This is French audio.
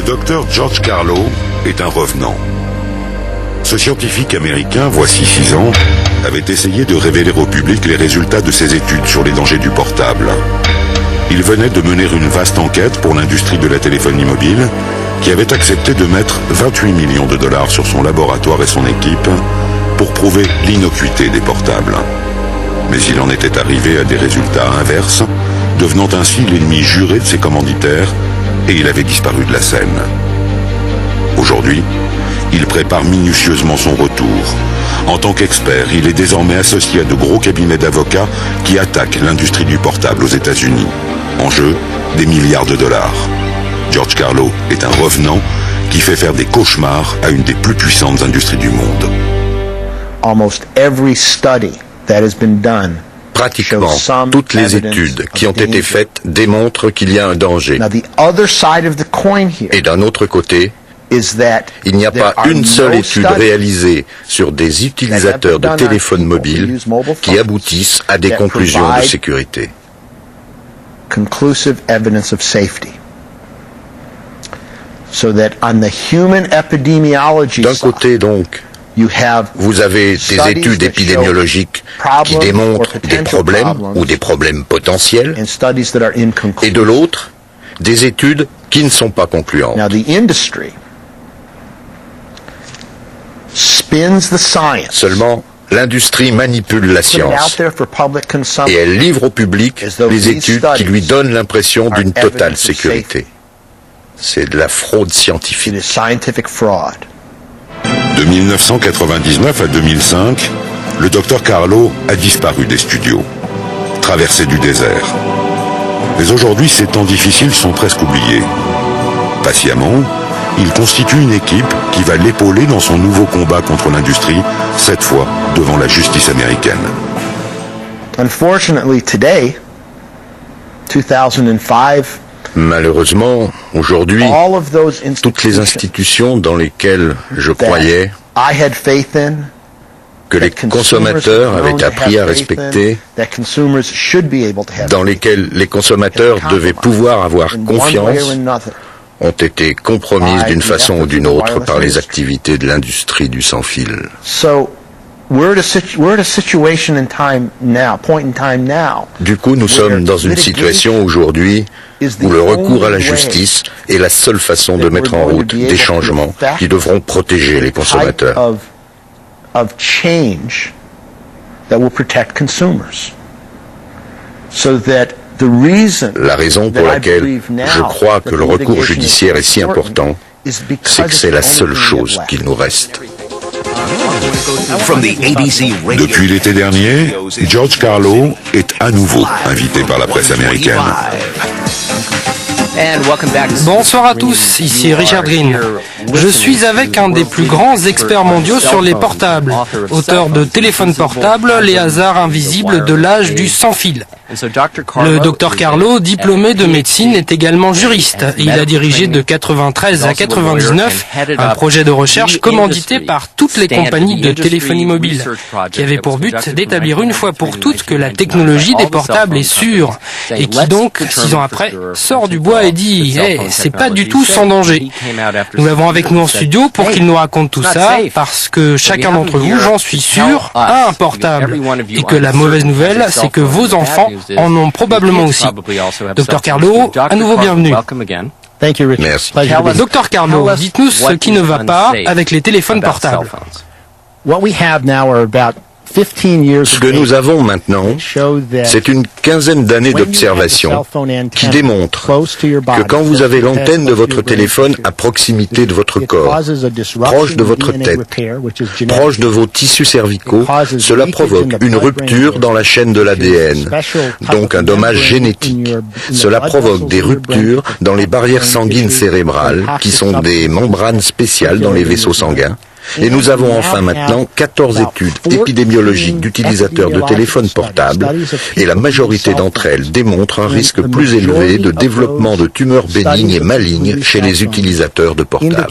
Le docteur George Carlo est un revenant. Ce scientifique américain, voici 6 ans, avait essayé de révéler au public les résultats de ses études sur les dangers du portable. Il venait de mener une vaste enquête pour l'industrie de la téléphonie mobile, qui avait accepté de mettre 28 millions de dollars sur son laboratoire et son équipe pour prouver l'innocuité des portables. Mais il en était arrivé à des résultats inverses, devenant ainsi l'ennemi juré de ses commanditaires, et il avait disparu de la scène. Aujourd'hui, il prépare minutieusement son retour. En tant qu'expert, il est désormais associé à de gros cabinets d'avocats qui attaquent l'industrie du portable aux États-Unis. En jeu, des milliards de dollars. George Carlo est un revenant qui fait faire des cauchemars à une des plus puissantes industries du monde. Almost every study that has been done. Pratiquement toutes les études qui ont été faites démontrent qu'il y a un danger. Et d'un autre côté, il n'y a pas une seule étude réalisée sur des utilisateurs de téléphones mobiles qui aboutissent à des conclusions de sécurité. D'un côté donc, vous avez des études épidémiologiques qui démontrent des problèmes ou des problèmes potentiels, et de l'autre, des études qui ne sont pas concluantes. Seulement, l'industrie manipule la science et elle livre au public les études qui lui donnent l'impression d'une totale sécurité. C'est de la fraude scientifique. De 1999 à 2005, le docteur Carlo a disparu des studios, traversé du désert. Mais aujourd'hui, ces temps difficiles sont presque oubliés. Patiemment, il constitue une équipe qui va l'épauler dans son nouveau combat contre l'industrie, cette fois devant la justice américaine. Malheureusement, aujourd'hui, toutes les institutions dans lesquelles je croyais, que les consommateurs avaient appris à respecter, dans lesquelles les consommateurs devaient pouvoir avoir confiance, ont été compromises d'une façon ou d'une autre par les activités de l'industrie du sans-fil. Du coup, nous sommes dans une situation aujourd'hui où le recours à la justice est la seule façon de mettre en route des changements qui devront protéger les consommateurs. La raison pour laquelle je crois que le recours judiciaire est si important, c'est que c'est la seule chose qu'il nous reste. Depuis l'été dernier, George Carlo est à nouveau invité par la presse américaine. Bonsoir à tous, ici Richard Green. Je suis avec un des plus grands experts mondiaux sur les portables, auteur de Téléphone portable, les hasards invisibles de l'âge du sans-fil. Le docteur Carlo, diplômé de médecine, est également juriste. Il a dirigé de 93 à 99 un projet de recherche commandité par toutes les compagnies de téléphonie mobile, qui avait pour but d'établir une fois pour toutes que la technologie des portables est sûre, et qui donc, 6 ans après, sort du bois et dit « Hey, c'est pas du tout sans danger ». Nous l'avons avec nous en studio pour qu'il nous raconte tout ça, parce que chacun d'entre vous, j'en suis sûr, a un portable, et que la mauvaise nouvelle, c'est que vos enfants en ont probablement aussi. Docteur Carlo, à nouveau bienvenue. Merci. Docteur Carlo, dites-nous ce qui ne va pas avec les téléphones portables. Ce que nous avons maintenant, c'est une quinzaine d'années d'observation qui démontre que quand vous avez l'antenne de votre téléphone à proximité de votre corps, proche de votre tête, proche de vos tissus cervicaux, cela provoque une rupture dans la chaîne de l'ADN, donc un dommage génétique. Cela provoque des ruptures dans les barrières sanguines cérébrales, qui sont des membranes spéciales dans les vaisseaux sanguins. Et nous avons enfin maintenant 14 études épidémiologiques d'utilisateurs de téléphones portables et la majorité d'entre elles démontrent un risque plus élevé de développement de tumeurs bénignes et malignes chez les utilisateurs de portables.